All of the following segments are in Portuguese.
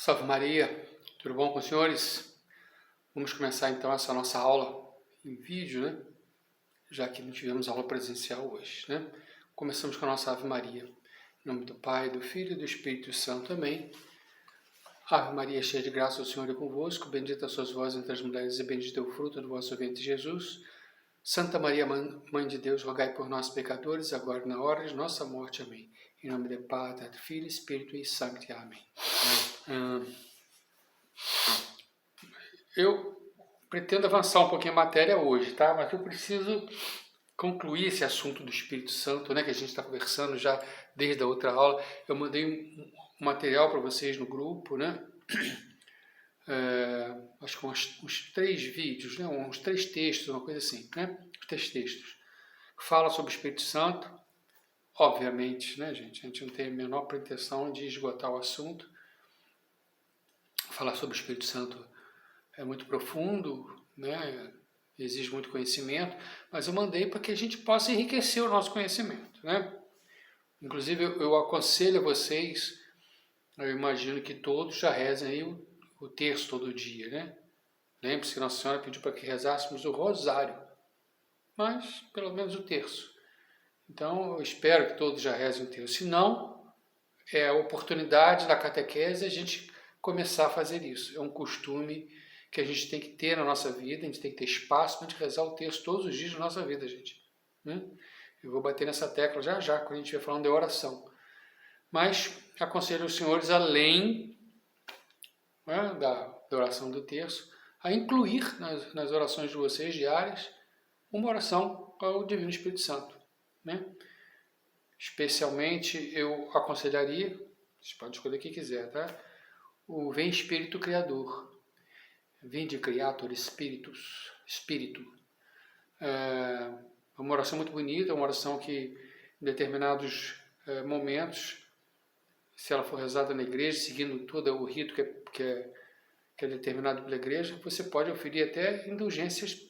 Salve Maria, tudo bom com os senhores? Vamos começar então essa nossa aula em vídeo, né? Já que não tivemos aula presencial hoje, né? Começamos com a nossa Ave Maria. Em nome do Pai, do Filho e do Espírito Santo. Amém. Ave Maria, cheia de graça, o Senhor é convosco. Bendita sois vós entre as mulheres e bendito é o fruto do vosso ventre, Jesus. Santa Maria, Mãe de Deus, rogai por nós, pecadores, agora e na hora de nossa morte. Amém. Em nome do Pai, do Filho, Espírito e Santo. Amém. Eu pretendo avançar um pouquinho a matéria hoje, tá? Mas eu preciso concluir esse assunto do Espírito Santo, né? Que a gente está conversando já desde a outra aula. Eu mandei um material para vocês no grupo, né? Acho que uns 3 vídeos, né? Uns 3 textos, uma coisa assim, né? 3 textos. Fala sobre o Espírito Santo, obviamente, né, gente? A gente não tem a menor pretensão de esgotar o assunto. Falar sobre o Espírito Santo é muito profundo, né? Exige muito conhecimento, mas eu mandei para que a gente possa enriquecer o nosso conhecimento, né? Inclusive, eu aconselho a vocês, eu imagino que todos já rezem aí o terço todo dia, né? Lembre-se que Nossa Senhora pediu para que rezássemos o rosário, mas pelo menos o terço. Então, eu espero que todos já rezem o terço. Se não, é a oportunidade da catequese a gente começar a fazer isso. É um costume que a gente tem que ter na nossa vida, a gente tem que ter espaço para a gente rezar o texto todos os dias da nossa vida, gente. Eu vou bater nessa tecla já, quando a gente estiver falando de oração. Mas aconselho os senhores, além, né, da oração do terço, a incluir nas orações de vocês diárias uma oração ao Divino Espírito Santo, né? Especialmente eu aconselharia, vocês podem escolher o que quiser, tá? O Vem Espírito Criador. Vinde Creator Espírito. É uma oração muito bonita, uma oração que em determinados momentos, se ela for rezada na igreja, seguindo todo o rito que é determinado pela igreja, você pode oferir até indulgências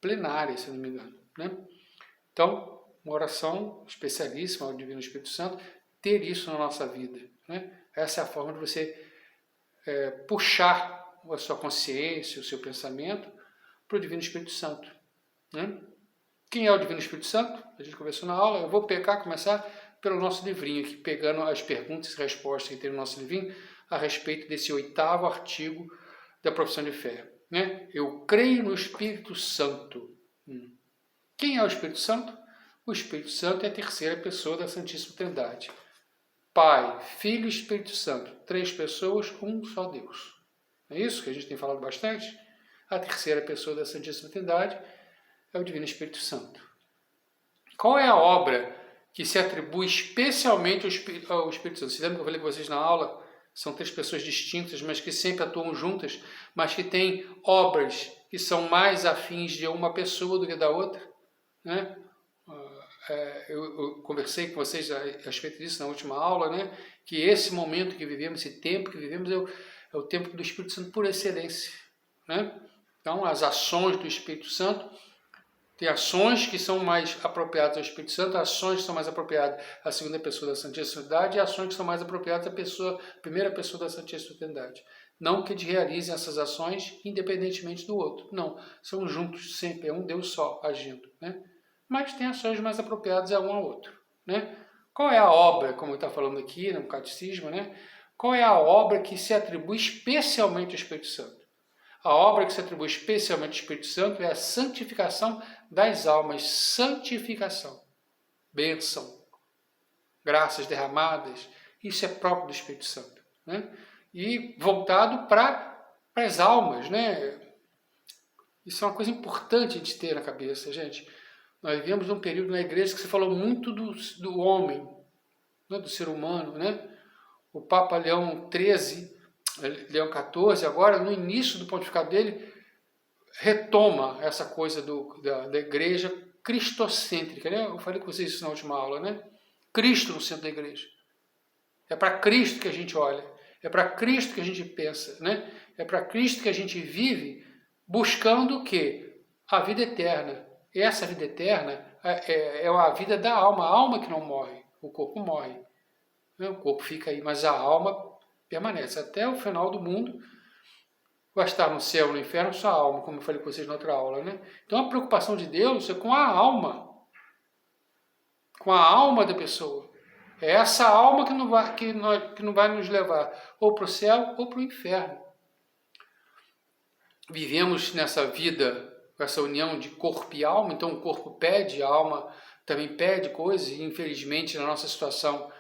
plenárias, se não me engano, né? Então, uma oração especialíssima ao Divino Espírito Santo, ter isso na nossa vida, né? Essa é a forma de você puxar a sua consciência, o seu pensamento para o Divino Espírito Santo, né? Quem é o Divino Espírito Santo? A gente conversou na aula. Eu vou começar pelo nosso livrinho aqui, pegando as perguntas e respostas que tem no nosso livrinho a respeito desse 8º artigo da profissão de fé, né? Eu creio no Espírito Santo. Quem é o Espírito Santo? O Espírito Santo é a terceira pessoa da Santíssima Trindade. Pai, Filho e Espírito Santo. 3 pessoas, um só Deus. É isso que a gente tem falado bastante? A terceira pessoa da Santíssima Trindade é o Divino Espírito Santo. Qual é a obra que se atribui especialmente ao Espírito Santo? Vocês lembram que eu falei com vocês na aula? São 3 pessoas distintas, mas que sempre atuam juntas, mas que têm obras que são mais afins de uma pessoa do que da outra, né? Eu conversei com vocês a respeito disso na última aula, né? Que esse momento que vivemos, esse tempo que vivemos é o tempo do Espírito Santo por excelência, né? Então, as ações do Espírito Santo, tem ações que são mais apropriadas ao Espírito Santo, ações que são mais apropriadas à segunda pessoa da Santíssima Trindade e ações que são mais apropriadas à primeira pessoa da Santíssima Trindade. Não que eles realizem essas ações independentemente do outro, não. São juntos sempre, é um Deus só agindo, né? Mas tem ações mais apropriadas a um ao outro, né? Qual é a obra, como está falando aqui no Catecismo, né? Qual é a obra que se atribui especialmente ao Espírito Santo? A obra que se atribui especialmente ao Espírito Santo é a santificação das almas. Santificação, bênção, graças derramadas, isso é próprio do Espírito Santo, né? E voltado para as almas, né? Isso é uma coisa importante de ter na cabeça, gente. Nós vivemos num período na igreja que se falou muito do homem, né? Do ser humano, né? O Papa Leão XIII, Leão XIV, agora no início do pontificado dele, retoma essa coisa da igreja cristocêntrica, né? Eu falei com vocês isso na última aula, né? Cristo no centro da igreja. É para Cristo que a gente olha, é para Cristo que a gente pensa, né? É para Cristo que a gente vive, buscando o quê? A vida eterna. E essa vida eterna é a vida da alma, a alma que não morre, o corpo morre, né? O corpo fica aí, mas a alma permanece. Até o final do mundo vai estar no céu, no inferno, sua alma, como eu falei com vocês na outra aula, né? Então a preocupação de Deus é com a alma da pessoa. É essa alma que não vai nos levar ou para o céu ou para o inferno. Vivemos nessa vida com essa união de corpo e alma, então o corpo pede, a alma também pede coisas, e infelizmente na nossa situação,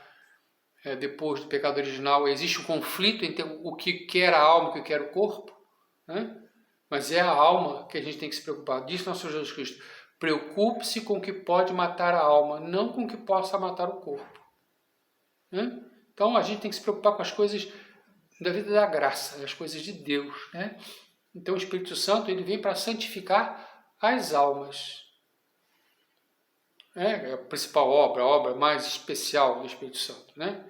depois do pecado original, existe um conflito entre o que quer a alma e o que quer o corpo, né? Mas é a alma que a gente tem que se preocupar. Diz nosso Senhor Jesus Cristo: preocupe-se com o que pode matar a alma, não com o que possa matar o corpo. Né? Então a gente tem que se preocupar com as coisas da vida da graça, as coisas de Deus. Né? Então o Espírito Santo ele vem para santificar as almas. É a principal obra, a obra mais especial do Espírito Santo. Né?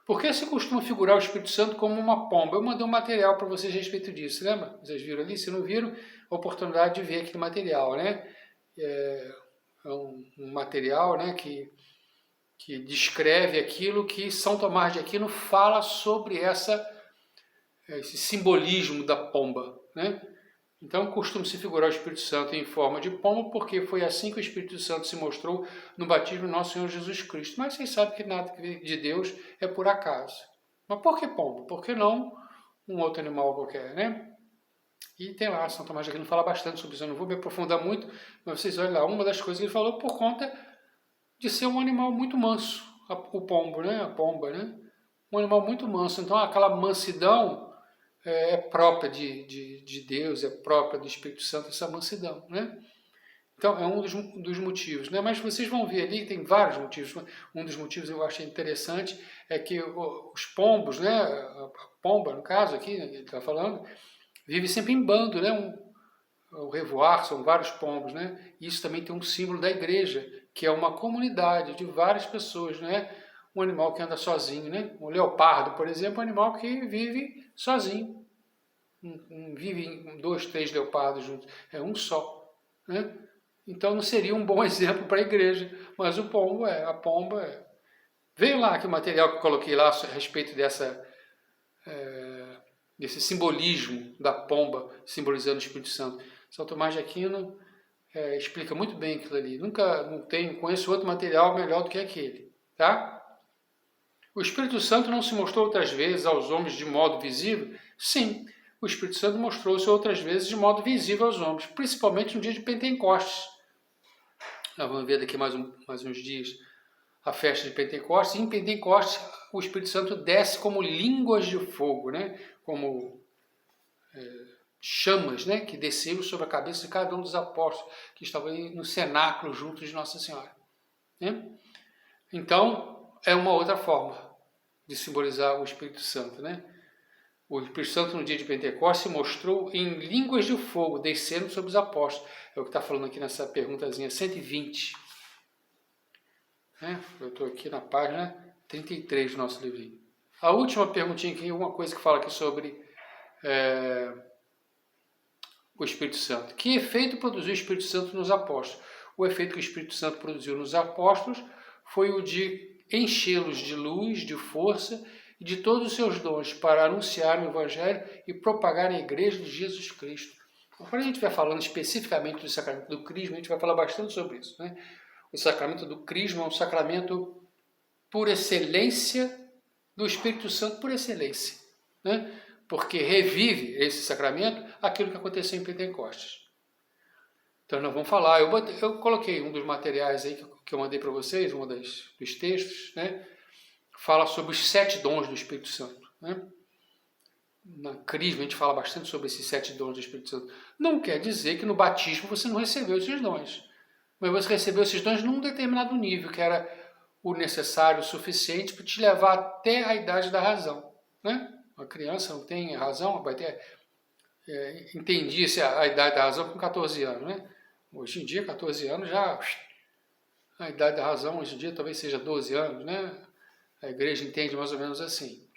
Por que se costuma figurar o Espírito Santo como uma pomba? Eu mandei um material para vocês a respeito disso, lembra? Vocês viram ali? Se não viram, a oportunidade de ver aquele material, né? É um material, né, que descreve aquilo que São Tomás de Aquino fala sobre esse simbolismo da pomba, né? Então, costuma-se figurar o Espírito Santo em forma de pomba, porque foi assim que o Espírito Santo se mostrou no batismo do nosso Senhor Jesus Cristo. Mas vocês sabem que nada de Deus é por acaso. Mas por que pomba? Por que não um outro animal qualquer, né? E tem lá, São Tomás de Aquino fala bastante sobre isso, eu não vou me aprofundar muito, mas vocês olhem lá, uma das coisas que ele falou por conta de ser um animal muito manso, o pombo, né? A pomba, né? Um animal muito manso, então aquela mansidão é própria de Deus, é própria do Espírito Santo, essa mansidão, né? Então é um dos motivos, né? Mas vocês vão ver ali, tem vários motivos. Um dos motivos eu achei interessante é que os pombos, né? A pomba, no caso aqui, ele está falando, vive sempre em bando, né? O revoar são vários pombos, né? Isso também tem um símbolo da igreja, que é uma comunidade de várias pessoas, né? Um animal que anda sozinho, né? O leopardo, por exemplo, é um animal que vive sozinho. Não vive 2, 3 leopardos juntos, é um só, né? Então não seria um bom exemplo para a igreja, mas o pombo a pomba é. Veio lá que o material que eu coloquei lá a respeito desse simbolismo da pomba simbolizando o Espírito Santo. São Tomás de Aquino explica muito bem aquilo ali. Conheço outro material melhor do que aquele, tá? O Espírito Santo não se mostrou outras vezes aos homens de modo visível? Sim, o Espírito Santo mostrou-se outras vezes de modo visível aos homens, principalmente no dia de Pentecostes. Nós vamos ver daqui mais uns dias a festa de Pentecostes. E em Pentecostes o Espírito Santo desce como línguas de fogo, né? Como chamas, né? Que desceram sobre a cabeça de cada um dos apóstolos que estavam aí no cenáculo juntos de Nossa Senhora. Né? Então, é uma outra forma de simbolizar o Espírito Santo, né? O Espírito Santo no dia de Pentecostes se mostrou em línguas de fogo, descendo sobre os apóstolos. É o que está falando aqui nessa perguntazinha 120. Eu estou aqui na página 33 do nosso livrinho. A última perguntinha aqui, uma coisa que fala aqui sobre o Espírito Santo. Que efeito produziu o Espírito Santo nos apóstolos? O efeito que o Espírito Santo produziu nos apóstolos foi o de enchê-los de luz, de força e de todos os seus dons para anunciar o Evangelho e propagar a Igreja de Jesus Cristo. Quando a gente vai falando especificamente do sacramento do Crisma, a gente vai falar bastante sobre isso, né? O sacramento do Crisma é um sacramento por excelência do Espírito Santo, por excelência, né? Porque revive esse sacramento aquilo que aconteceu em Pentecostes. Então nós vamos falar, eu coloquei um dos materiais aí que eu mandei para vocês, dos textos, né? Fala sobre os 7 dons do Espírito Santo, né? Na Crisma a gente fala bastante sobre esses 7 dons do Espírito Santo. Não quer dizer que no batismo você não recebeu esses dons, mas você recebeu esses dons num determinado nível, que era o necessário, o suficiente para te levar até a idade da razão, né? Uma criança não tem razão, vai ter... entendi a idade da razão com 14 anos, né? Hoje em dia, 14 anos já... A idade da razão hoje em dia talvez seja 12 anos, né? A igreja entende mais ou menos assim.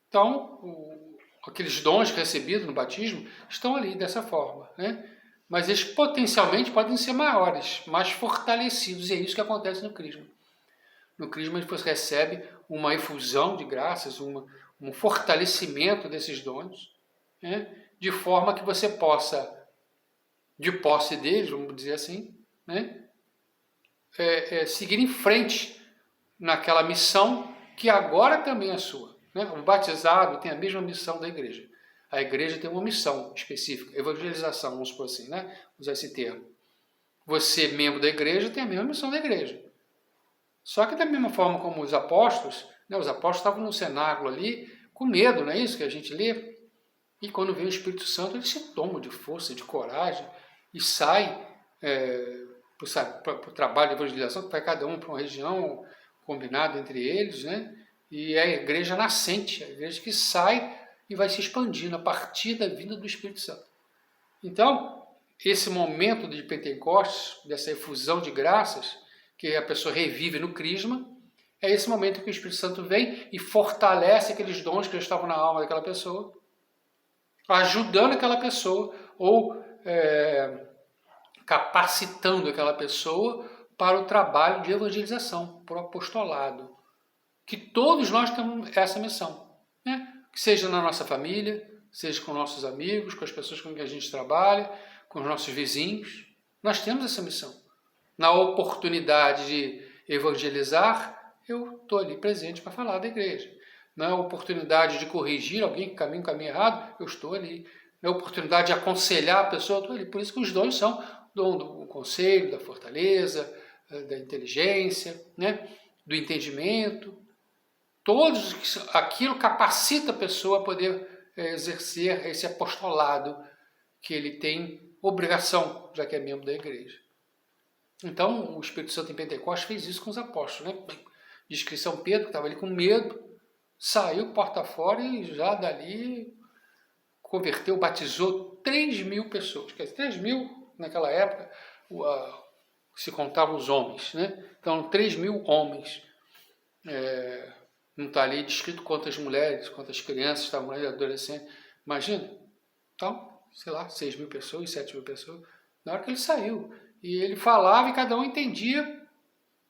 Então, aqueles dons recebidos no batismo estão ali dessa forma, né? Mas eles potencialmente podem ser maiores, mais fortalecidos, e é isso que acontece no Crisma. No Crisma você recebe uma efusão de graças, um fortalecimento desses dons, né? De forma que você possa, de posse deles, vamos dizer assim, né? Seguir em frente naquela missão que agora também é sua. Né? O batizado tem a mesma missão da igreja. A igreja tem uma missão específica, evangelização, vamos supor assim, né? Usar esse termo. Você, membro da igreja, tem a mesma missão da igreja. Só que da mesma forma como os apóstolos, né? Os apóstolos estavam no cenáculo ali, com medo, não é isso que a gente lê? E quando vem o Espírito Santo, eles se tomam de força, de coragem, e saem para o trabalho de evangelização, que vai cada um para uma região, combinado entre eles, né? E é a igreja nascente, a igreja que sai e vai se expandindo a partir da vinda do Espírito Santo. Então, esse momento de Pentecostes, dessa efusão de graças, que a pessoa revive no crisma, é esse momento que o Espírito Santo vem e fortalece aqueles dons que já estavam na alma daquela pessoa, ajudando aquela pessoa ou capacitando aquela pessoa para o trabalho de evangelização, para o apostolado. Que todos nós temos essa missão, né? Que seja na nossa família, seja com nossos amigos, com as pessoas com quem a gente trabalha, com os nossos vizinhos. Nós temos essa missão. Na oportunidade de evangelizar, eu estou ali presente para falar da igreja. Na oportunidade de corrigir alguém que caminha um caminho errado, eu estou ali. Na oportunidade de aconselhar a pessoa, eu estou ali. Por isso que os dons são dom do conselho, da fortaleza, da inteligência, né? Do entendimento. Todos aquilo capacita a pessoa a poder exercer esse apostolado que ele tem obrigação, já que é membro da igreja. Então, o Espírito Santo em Pentecostes fez isso com os apóstolos, né? Diz que São Pedro, que estava ali com medo, saiu porta fora e já dali converteu, batizou 3.000 pessoas. Quer dizer, 3.000 naquela época se contavam os homens, né? Então, 3.000 homens. Não está ali descrito quantas mulheres, quantas crianças estavam ali, adolescentes. Imagina, então, sei lá, 6.000 pessoas, 7.000 pessoas. Na hora que ele saiu, e ele falava e cada um entendia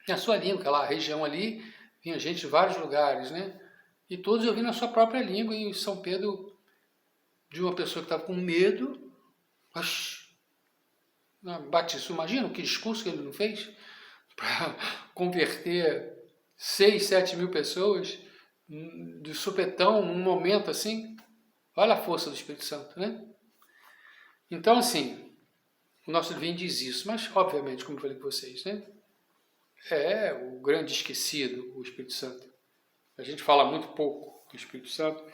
a sua língua, aquela região ali, vinha gente de vários lugares, né? E todos ouvindo a sua própria língua, e São Pedro, de uma pessoa que estava com medo, batizou. Imagina que discurso que ele não fez para converter 6, 7.000 pessoas de supetão, num momento assim. Olha a força do Espírito Santo, né? Então, assim, o nosso divino diz isso, mas, obviamente, como eu falei com vocês, né? É o grande esquecido, o Espírito Santo. A gente fala muito pouco do Espírito Santo,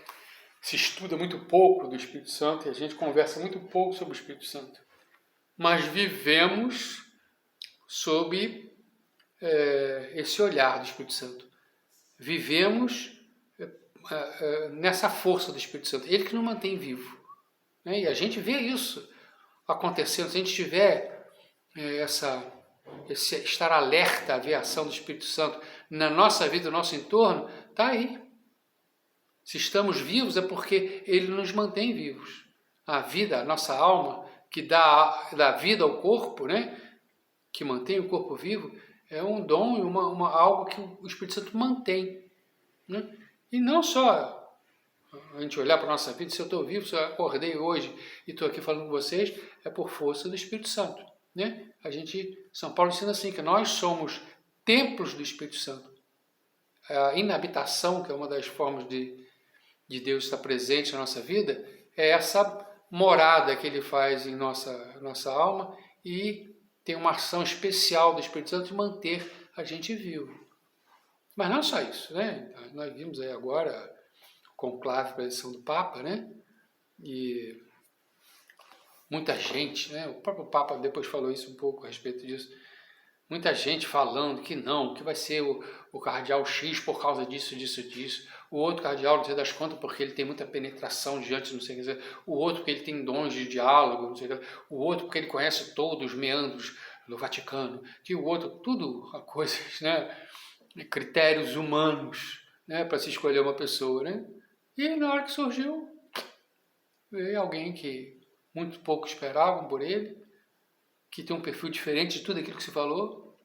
se estuda muito pouco do Espírito Santo e a gente conversa muito pouco sobre o Espírito Santo. Mas vivemos sob esse olhar do Espírito Santo. Vivemos nessa força do Espírito Santo. Ele que nos mantém vivo. Né? E a gente vê isso acontecendo. Se a gente tiver esse estar alerta à ver a ação do Espírito Santo na nossa vida, no nosso entorno, está aí. Se estamos vivos é porque ele nos mantém vivos. A vida, a nossa alma, que dá vida ao corpo, né? Que mantém o corpo vivo, é um dom e algo que o Espírito Santo mantém. Né? E não só a gente olhar para a nossa vida, se eu estou vivo, se eu acordei hoje e estou aqui falando com vocês, é por força do Espírito Santo. Né? São Paulo ensina assim, que nós somos templos do Espírito Santo. A inabitação, que é uma das formas de Deus estar presente na nossa vida, é essa morada que ele faz em nossa alma e tem uma ação especial do Espírito Santo de manter a gente vivo. Mas não só isso, né? Nós vimos aí agora o conclave para a eleição do Papa, né? E muita gente, né? O próprio Papa depois falou isso um pouco a respeito disso. Muita gente falando que não, que vai ser o cardeal X por causa disso, disso, disso. O outro cardeal, não sei das contas, porque ele tem muita penetração diante, não sei o que dizer. O outro porque ele tem dons de diálogo, não sei o que. O outro porque ele conhece todos os meandros do Vaticano. Que o outro, tudo coisas, né? Critérios humanos, né? Para se escolher uma pessoa, né? E na hora que surgiu, veio alguém que muito pouco esperavam por ele, que tem um perfil diferente de tudo aquilo que se falou,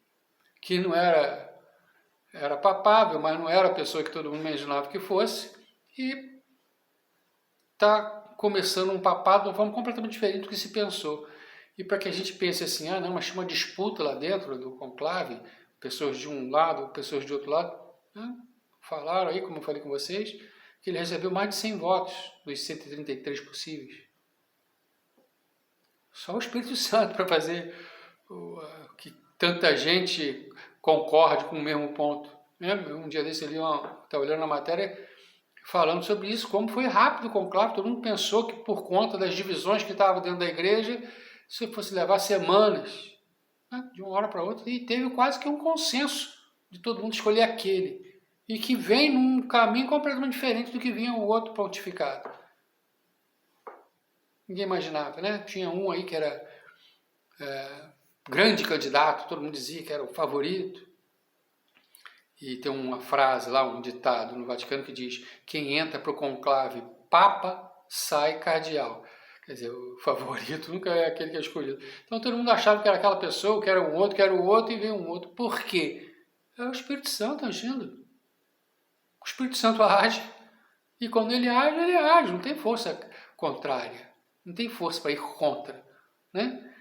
que não era papável, mas não era a pessoa que todo mundo imaginava que fosse, e está começando um papado de uma forma completamente diferente do que se pensou. E para que a gente pense assim, ah não, mas tinha uma disputa lá dentro do conclave, pessoas de um lado, pessoas de outro lado, né? Falaram aí, como eu falei com vocês, que ele recebeu mais de 100 votos dos 133 possíveis. Só o Espírito Santo para fazer que tanta gente concorde com o mesmo ponto. Um dia desse ali, estava olhando a matéria, falando sobre isso, como foi rápido o conclave, todo mundo pensou que por conta das divisões que estavam dentro da igreja, isso fosse levar semanas, né, de uma hora para outra, e teve quase que um consenso de todo mundo escolher aquele, e que vem num caminho completamente diferente do que vinha o outro pontificado. Ninguém imaginava, né? Tinha um aí que era grande candidato, todo mundo dizia que era o favorito. E tem uma frase lá, um ditado no Vaticano que diz: quem entra para o conclave papa, sai cardeal. Quer dizer, o favorito nunca é aquele que é escolhido. Então todo mundo achava que era aquela pessoa, que era um outro, que era o outro, e veio um outro. Por quê? É o Espírito Santo agindo. O Espírito Santo age, e quando ele age, não tem força contrária, não tem força para ir contra, né?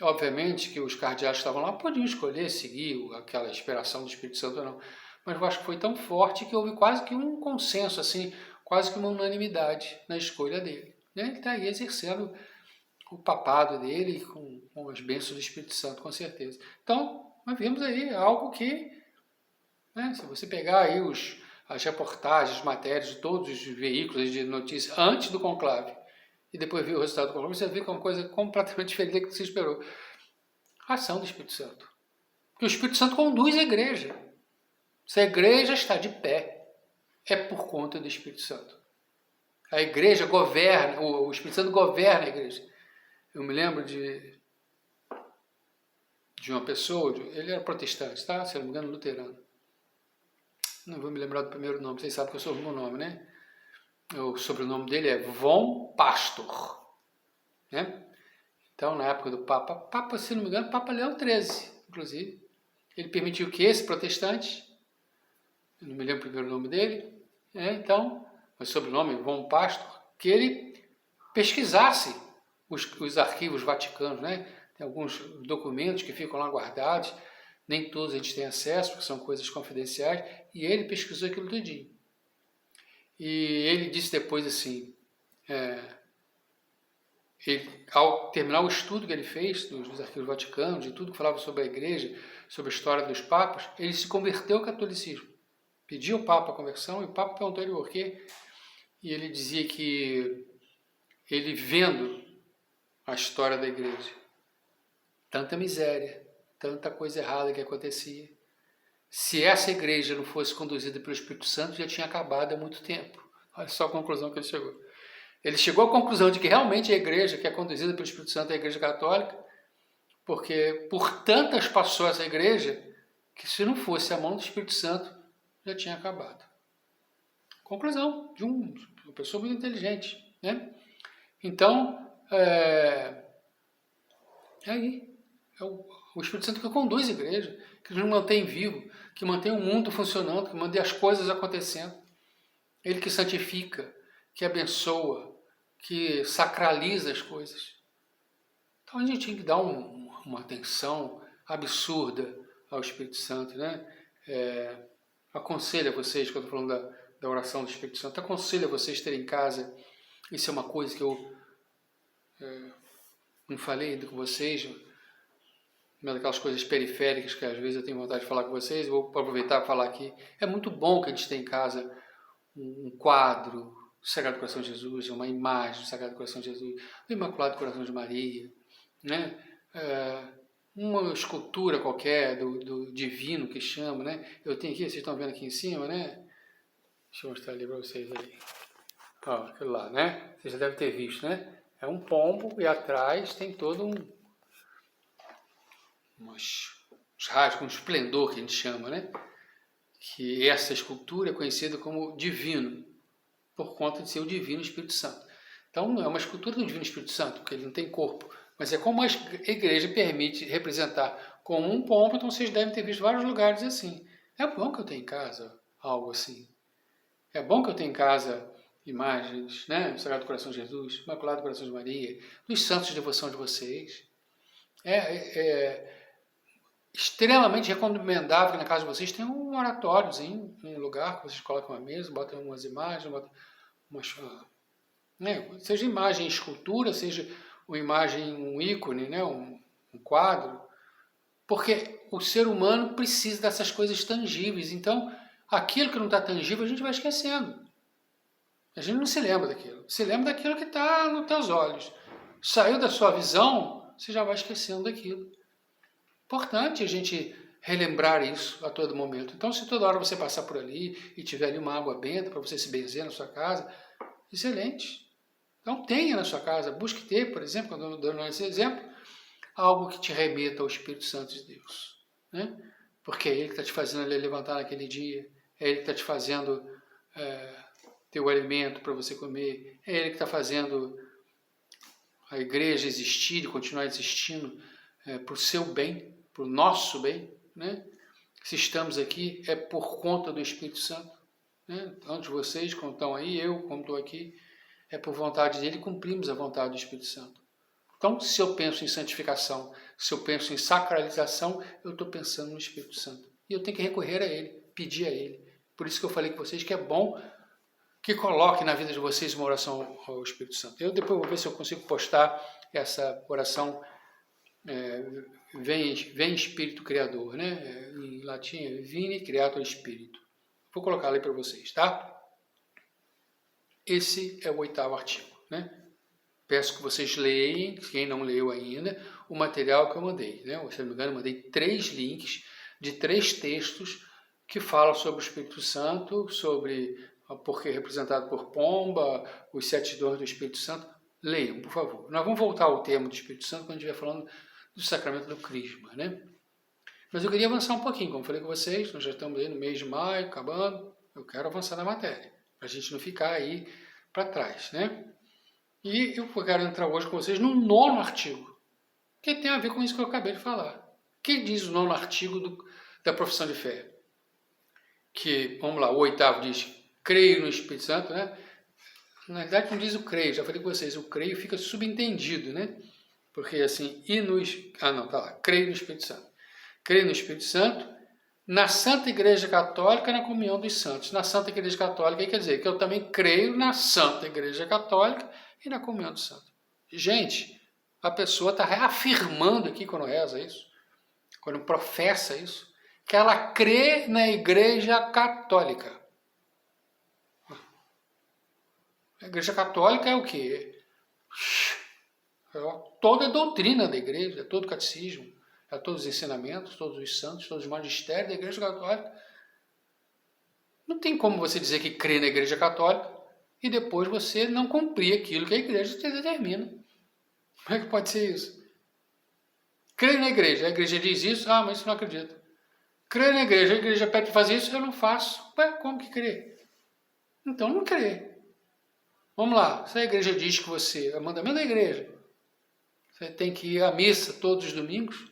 Obviamente que os cardeais que estavam lá podiam escolher seguir aquela inspiração do Espírito Santo ou não, mas eu acho que foi tão forte que houve quase que um consenso, assim, quase que uma unanimidade na escolha dele. Né? Ele está aí exercendo o papado dele com as bênçãos do Espírito Santo, com certeza. Então, nós vemos aí algo que, né, se você pegar aí as reportagens, as matérias de todos os veículos de notícia antes do conclave, e depois ver o resultado do conclave, você vê que é uma coisa completamente diferente do que você esperou. A ação do Espírito Santo. Porque o Espírito Santo conduz a igreja. Se a igreja está de pé, é por conta do Espírito Santo. A igreja governa, o Espírito Santo governa a igreja. Eu me lembro de uma pessoa, ele era protestante, tá? Se não me engano, luterano. Não vou me lembrar do primeiro nome, vocês sabem que eu sou o meu nome, né? O sobrenome dele é Von Pastor, né? Então, na época do Papa, se não me engano, Papa Leão XIII, inclusive, ele permitiu que esse protestante, eu não me lembro o primeiro nome dele, então, o sobrenome Von Pastor, que ele pesquisasse os arquivos vaticanos, né? Tem alguns documentos que ficam lá guardados, nem todos a gente tem acesso, porque são coisas confidenciais, e ele pesquisou aquilo tudinho. E ele disse depois assim, ao terminar o estudo que ele fez dos arquivos vaticanos, de tudo que falava sobre a igreja, sobre a história dos papas, ele se converteu ao catolicismo. Pediu ao Papa a conversão e o Papa perguntou ele por quê. E ele dizia que ele vendo a história da igreja, tanta miséria, tanta coisa errada que acontecia, se essa igreja não fosse conduzida pelo Espírito Santo, já tinha acabado há muito tempo. Olha só a conclusão que ele chegou. Ele chegou à conclusão de que realmente a igreja que é conduzida pelo Espírito Santo é a igreja católica, porque por tantas passou essa igreja, que se não fosse a mão do Espírito Santo, já tinha acabado. Conclusão de uma pessoa muito inteligente, né? Então, aí, é o Espírito Santo que conduz a igreja, que nos mantém vivo, que mantém o mundo funcionando, que mantém as coisas acontecendo. Ele que santifica, que abençoa, que sacraliza as coisas. Então a gente tem que dar uma atenção absurda ao Espírito Santo, né? Aconselho a vocês, quando eu estou falando da oração do Espírito Santo, aconselho a vocês terem em casa, isso é uma coisa que eu não falei ainda com vocês, uma daquelas coisas periféricas que às vezes eu tenho vontade de falar com vocês, vou aproveitar para falar aqui. É muito bom que a gente tenha em casa um quadro do Sagrado Coração de Jesus, uma imagem do Sagrado Coração de Jesus, do Imaculado Coração de Maria, né? Uma escultura qualquer do divino que chama, né? Eu tenho aqui, vocês estão vendo aqui em cima, né? Deixa eu mostrar ali para vocês ali. Ó, aquilo lá, né? Vocês já devem ter visto, né? É um pombo e atrás tem todo uns raios, um esplendor que a gente chama, né? Que essa escultura é conhecida como divino, por conta de ser o divino Espírito Santo. Então não é uma escultura do divino Espírito Santo, porque ele não tem corpo, mas é como a igreja permite representar como um pombo, então vocês devem ter visto vários lugares assim. É bom que eu tenha em casa algo assim. É bom que eu tenha em casa imagens, né? Sagrado Coração de Jesus, Imaculado Coração de Maria, dos santos de devoção de vocês. É extremamente recomendável que na casa de vocês tenha um oratóriozinho, um lugar que vocês colocam uma mesa, botam umas imagens, botam umas, né? Seja imagem, escultura, seja uma imagem, um ícone, né? um quadro, porque o ser humano precisa dessas coisas tangíveis. Então, aquilo que não está tangível a gente vai esquecendo. A gente não se lembra daquilo. Se lembra daquilo que está nos teus olhos. Saiu da sua visão, você já vai esquecendo daquilo. Importante a gente relembrar isso a todo momento. Então, se toda hora você passar por ali e tiver ali uma água benta para você se benzer na sua casa, excelente. Então, tenha na sua casa, busque ter, por exemplo, quando eu dou esse exemplo, algo que te remeta ao Espírito Santo de Deus. Né? Porque é Ele que está te fazendo levantar naquele dia, é Ele que está te fazendo ter o alimento para você comer, é Ele que está fazendo a igreja existir e continuar existindo para o seu bem, para o nosso bem. Né? Se estamos aqui é por conta do Espírito Santo. Né? Tanto vocês como estão aí, eu como estou aqui, é por vontade dele, cumprimos a vontade do Espírito Santo. Então, se eu penso em santificação, se eu penso em sacralização, eu estou pensando no Espírito Santo. E eu tenho que recorrer a Ele, pedir a Ele. Por isso que eu falei com vocês que é bom que coloque na vida de vocês uma oração ao Espírito Santo. Eu depois vou ver se eu consigo postar essa oração vem Espírito Criador, né? Em latim é Vini Creator Spiritu. Vou colocar ali para vocês, tá? Esse é o 8º artigo, né? Peço que vocês leiam, quem não leu ainda, o material que eu mandei, né? Se não me engano, eu mandei 3 links de 3 textos que falam sobre o Espírito Santo, sobre porque representado por pomba, os 7 dons do Espírito Santo. Leiam, por favor. Nós vamos voltar ao tema do Espírito Santo quando a gente estiver falando do sacramento do Crisma, né? Mas eu queria avançar um pouquinho, como falei com vocês, nós já estamos aí no mês de maio, acabando, eu quero avançar na matéria, para a gente não ficar aí para trás, né? E eu quero entrar hoje com vocês no 9º artigo, que tem a ver com isso que eu acabei de falar. O que diz o 9º artigo da profissão de fé? Que, vamos lá, o 8º diz, creio no Espírito Santo, né? Na verdade não diz o creio, já falei com vocês, o creio fica subentendido, né? Porque assim, creio no Espírito Santo. Creio no Espírito Santo, na Santa Igreja Católica, na comunhão dos santos. Na Santa Igreja Católica, quer dizer que eu também creio na Santa Igreja Católica e na comunhão dos santos. Gente, a pessoa está reafirmando aqui quando reza isso, quando professa isso, que ela crê na Igreja Católica. A Igreja Católica é o quê? Toda a doutrina da Igreja, todo o catecismo, todos os ensinamentos, todos os santos, todos os magistérios da Igreja Católica. Não tem como você dizer que crê na Igreja Católica e depois você não cumprir aquilo que a Igreja te determina. Como é que pode ser isso? Creio na Igreja, a Igreja diz isso, mas isso não acredito. Creio na Igreja, a Igreja pede para fazer isso, eu não faço. Ué, como que crê? Então não crê. Vamos lá, se a Igreja diz que você, é mandamento da Igreja, você tem que ir à missa todos os domingos,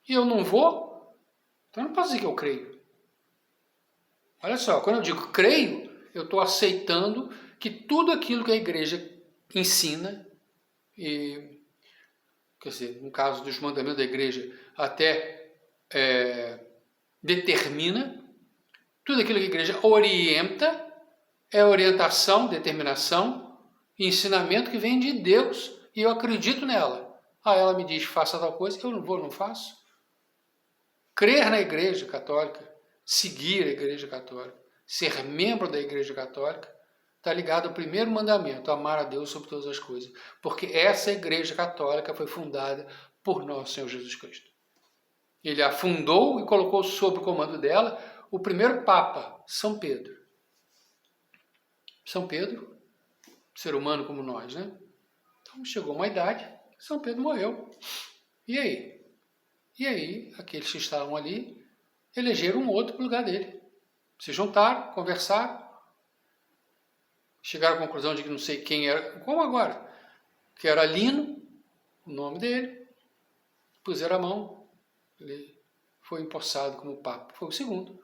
e eu não vou, então eu não posso dizer que eu creio. Olha só, quando eu digo creio, eu estou aceitando que tudo aquilo que a Igreja ensina, e, quer dizer, no caso dos mandamentos da Igreja, até determina, tudo aquilo que a Igreja orienta, é orientação, determinação, ensinamento que vem de Deus, e eu acredito nela. Ela me diz, faça tal coisa, eu não vou, não faço. Crer na Igreja Católica, seguir a Igreja Católica, ser membro da Igreja Católica, está ligado ao primeiro mandamento, amar a Deus sobre todas as coisas. Porque essa Igreja Católica foi fundada por nosso Senhor Jesus Cristo. Ele a fundou e colocou sob o comando dela o primeiro Papa, São Pedro. São Pedro, ser humano como nós, né? Então chegou uma idade, São Pedro morreu. E aí? E aí, aqueles que estavam ali elegeram um outro para o lugar dele. Se juntaram, conversaram, chegaram à conclusão de que não sei quem era, como agora, que era Lino, o nome dele, puseram a mão, ele foi empossado como Papa. Foi o segundo,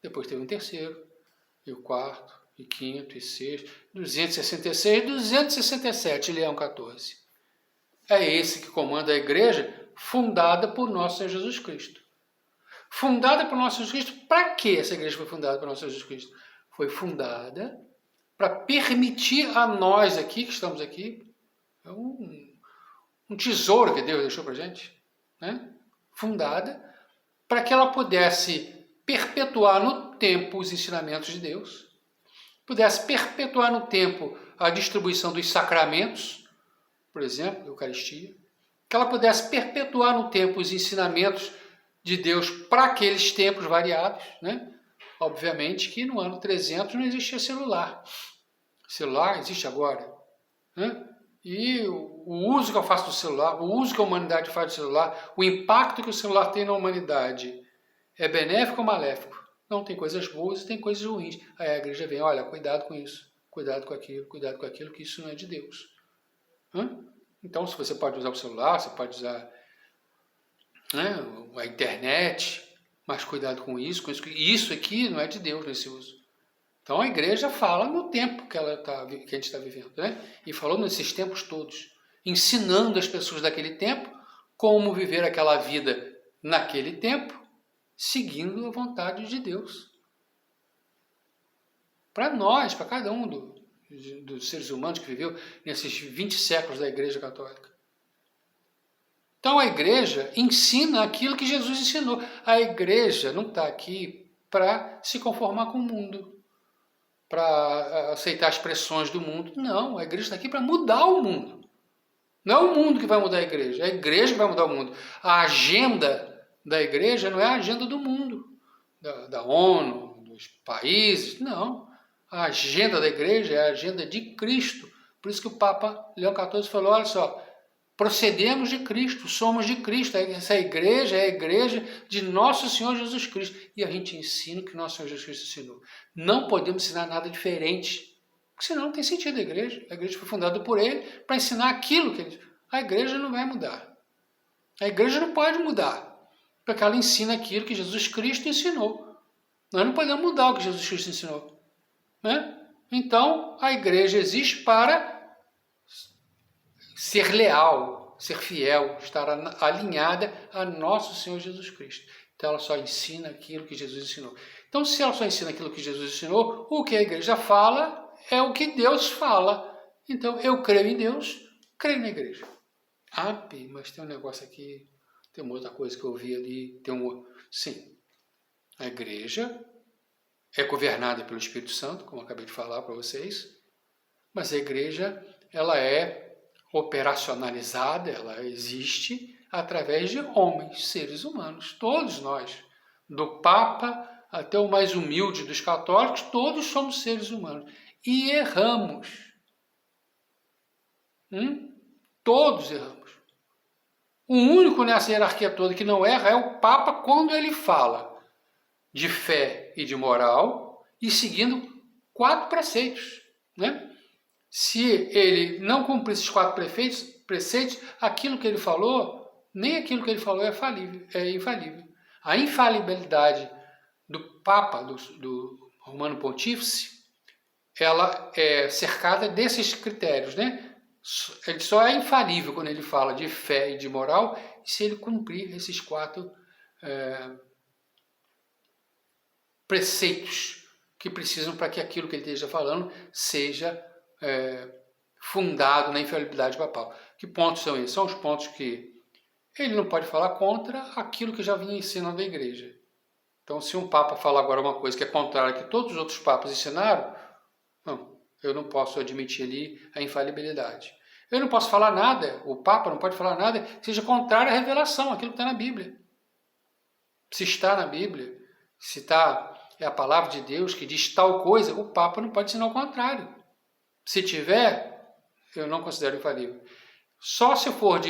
depois teve um terceiro, e o quarto, e quinto, e sexto, 266, 267, Leão 14. É esse que comanda a igreja fundada por nosso Senhor Jesus Cristo. Fundada por nosso Senhor Jesus Cristo, para que essa igreja foi fundada por nosso Senhor Jesus Cristo? Foi fundada para permitir a nós aqui, que estamos aqui, um tesouro que Deus deixou para a gente, né? Fundada para que ela pudesse perpetuar no tempo os ensinamentos de Deus, pudesse perpetuar no tempo a distribuição dos sacramentos, por exemplo, a Eucaristia, que ela pudesse perpetuar no tempo os ensinamentos de Deus para aqueles tempos variados, né? Obviamente que no ano 300 não existia celular. Celular existe agora, né? E o uso que eu faço do celular, o uso que a humanidade faz do celular, o impacto que o celular tem na humanidade, é benéfico ou maléfico? Não, tem coisas boas e tem coisas ruins. Aí a igreja vem, olha, cuidado com isso, cuidado com aquilo, que isso não é de Deus. Então, se você pode usar o celular, você pode usar, né, a internet, mas cuidado com isso. Isso aqui não é de Deus nesse uso. Então a igreja fala no tempo que a gente está vivendo, né? E falou nesses tempos todos, ensinando as pessoas daquele tempo como viver aquela vida naquele tempo, seguindo a vontade de Deus. Para nós, para cada um dos seres humanos que viveu nesses 20 séculos da Igreja Católica. Então a igreja ensina aquilo que Jesus ensinou. A igreja não está aqui para se conformar com o mundo, para aceitar as pressões do mundo. Não, a igreja está aqui para mudar o mundo. Não é o mundo que vai mudar a igreja, é a igreja que vai mudar o mundo. A agenda da igreja não é a agenda do mundo, da ONU, dos países, não. A agenda da igreja é a agenda de Cristo. Por isso que o Papa Leão XIV falou, olha só, procedemos de Cristo, somos de Cristo. Essa igreja é a igreja de nosso Senhor Jesus Cristo. E a gente ensina o que nosso Senhor Jesus Cristo ensinou. Não podemos ensinar nada diferente, porque senão não tem sentido a igreja. A igreja foi fundada por ele para ensinar aquilo que ele... A igreja não vai mudar. A igreja não pode mudar, porque ela ensina aquilo que Jesus Cristo ensinou. Nós não podemos mudar o que Jesus Cristo ensinou, né? Então, a igreja existe para ser leal, ser fiel, estar alinhada a nosso Senhor Jesus Cristo. Então ela só ensina aquilo que Jesus ensinou. Então se ela só ensina aquilo que Jesus ensinou, o que a igreja fala é o que Deus fala. Então eu creio em Deus, creio na igreja. Mas tem um negócio aqui, tem uma outra coisa que eu vi ali, Sim, a igreja é governada pelo Espírito Santo, como eu acabei de falar para vocês, mas a igreja, ela é operacionalizada, ela existe através de homens, seres humanos, todos nós, do Papa até o mais humilde dos católicos, todos somos seres humanos e erramos. Todos erramos. O único nessa hierarquia toda que não erra é o Papa quando ele fala de fé e de moral e seguindo 4 preceitos, né? Se ele não cumprir esses 4 preceitos, aquilo que ele falou, nem aquilo que ele falou é infalível. A infalibilidade do Papa, do Romano Pontífice, ela é cercada desses critérios, né? Ele só é infalível quando ele fala de fé e de moral, se ele cumprir esses 4 preceitos que precisam para que aquilo que ele esteja falando seja fundado na infalibilidade papal. Que pontos são esses? São os pontos que ele não pode falar contra aquilo que já vinha ensinando a igreja. Então, se um papa falar agora uma coisa que é contrária ao que todos os outros papas ensinaram, não, eu não posso admitir ali a infalibilidade. Eu não posso falar nada, o papa não pode falar nada que seja contrário à revelação, aquilo que está na Bíblia. Se está na Bíblia, se é a palavra de Deus que diz tal coisa, o papa não pode ensinar o contrário. Se tiver, eu não considero infalível. Só se for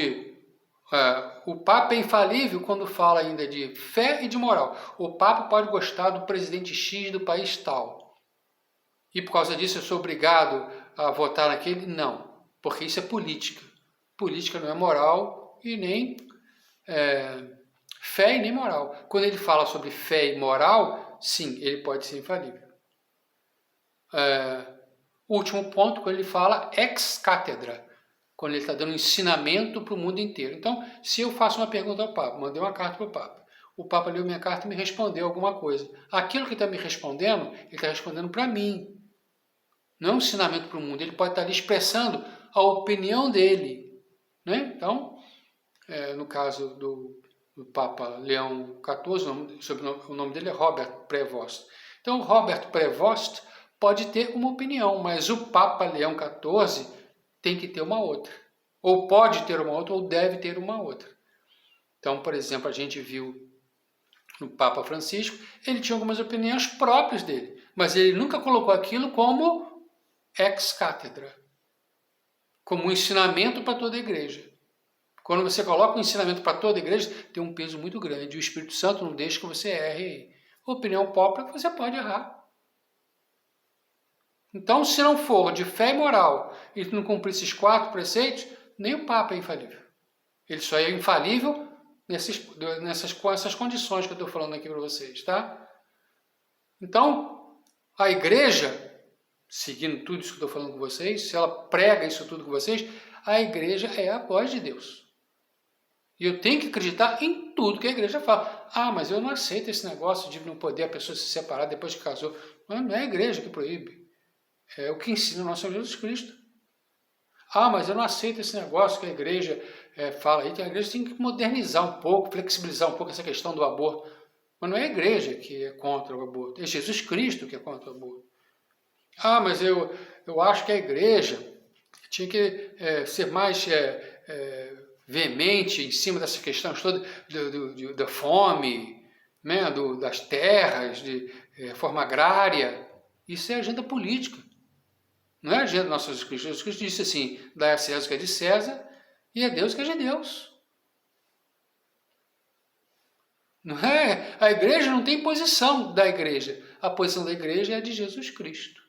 o Papa é infalível quando fala ainda de fé e de moral. O Papa pode gostar do presidente X do país tal. E por causa disso eu sou obrigado a votar naquele? Não, porque isso é política. Política não é moral e nem fé e nem moral. Quando ele fala sobre fé e moral, sim, ele pode ser infalível. último ponto, quando ele fala ex cátedra, quando ele está dando ensinamento para o mundo inteiro. Então, se eu faço uma pergunta ao Papa, mandei uma carta para o Papa leu minha carta e me respondeu alguma coisa. Aquilo que está me respondendo, ele está respondendo para mim. Não é um ensinamento para o mundo, ele pode estar ali expressando a opinião dele. Né? Então, no caso do Papa Leão XIV, o nome dele é Robert Prevost. Então, Robert Prevost pode ter uma opinião, mas o Papa Leão XIV tem que ter uma outra. Ou pode ter uma outra, ou deve ter uma outra. Então, por exemplo, a gente viu no Papa Francisco, ele tinha algumas opiniões próprias dele, mas ele nunca colocou aquilo como ex cátedra, como um ensinamento para toda a igreja. Quando você coloca um ensinamento para toda a igreja, tem um peso muito grande. E o Espírito Santo não deixa que você erre. Opinião própria, você pode errar. Então, se não for de fé e moral e não cumprir esses 4 preceitos, nem o Papa é infalível. Ele só é infalível com essas condições que eu estou falando aqui para vocês, tá? Então, a igreja, seguindo tudo isso que eu estou falando com vocês, se ela prega isso tudo com vocês, a igreja é a voz de Deus. E eu tenho que acreditar em tudo que a igreja fala. Ah, mas eu não aceito esse negócio de não poder a pessoa se separar depois que casou. Não é a igreja que proíbe. É o que ensina o nosso Senhor Jesus Cristo. Ah, mas eu não aceito esse negócio que a igreja fala aí. Que a igreja tem que modernizar um pouco, flexibilizar um pouco essa questão do aborto. Mas não é a igreja que é contra o aborto. É Jesus Cristo que é contra o aborto. Ah, mas eu acho que a igreja tinha que ser mais veemente em cima dessas questões todas da fome, né, das terras, de reforma agrária. Isso é agenda política. Não é a agenda do nosso Jesus Cristo. Jesus Cristo disse assim, dá a César o que é de César e a Deus o que é de Deus. Não é? A igreja não tem posição da igreja. A posição da igreja é a de Jesus Cristo.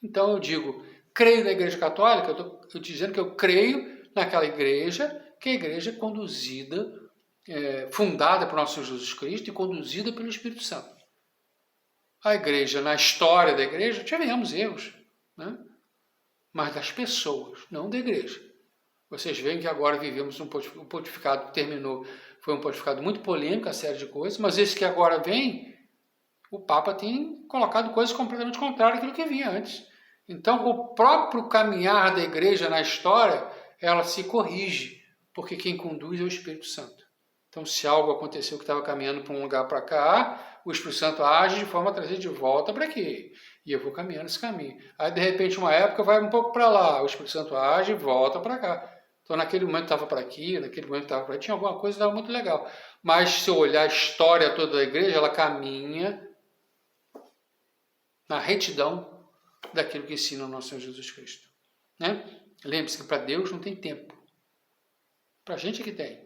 Então eu digo, creio na igreja católica, eu estou dizendo que eu creio naquela igreja, que é a igreja conduzida, fundada por nosso Jesus Cristo e conduzida pelo Espírito Santo. A igreja, na história da igreja, tivemos erros, né? Mas das pessoas, não da igreja. Vocês veem que agora vivemos um pontificado que terminou, foi um pontificado muito polêmico, a série de coisas, mas esse que agora vem, o Papa tem colocado coisas completamente contrárias àquilo que vinha antes. Então, o próprio caminhar da igreja na história, ela se corrige, porque quem conduz é o Espírito Santo. Então, se algo aconteceu que estava caminhando para um lugar para cá, o Espírito Santo age de forma a trazer de volta para aqui. E eu vou caminhando esse caminho. Aí, de repente, uma época vai um pouco para lá, o Espírito Santo age e volta para cá. Então, naquele momento estava para aqui, naquele momento estava para aqui, tinha alguma coisa que estava muito legal. Mas, se eu olhar a história toda da igreja, ela caminha na retidão daquilo que ensina o nosso Senhor Jesus Cristo. Né? Lembre-se que para Deus não tem tempo. Para a gente é que tem.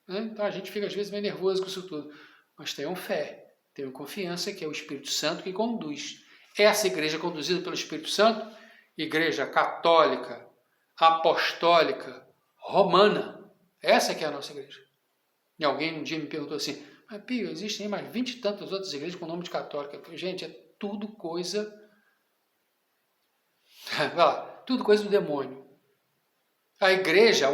Né? Então a gente fica às vezes meio nervoso com isso tudo. Mas tenham fé, tenham confiança que é o Espírito Santo que conduz. Essa igreja conduzida pelo Espírito Santo, igreja católica, apostólica, romana. Essa que é a nossa igreja. E alguém um dia me perguntou assim, mas Pio, existem mais 20 e tantas outras igrejas com nome de católica. Eu falei, gente, é tudo coisa... Vai lá, tudo coisa do demônio. A igreja,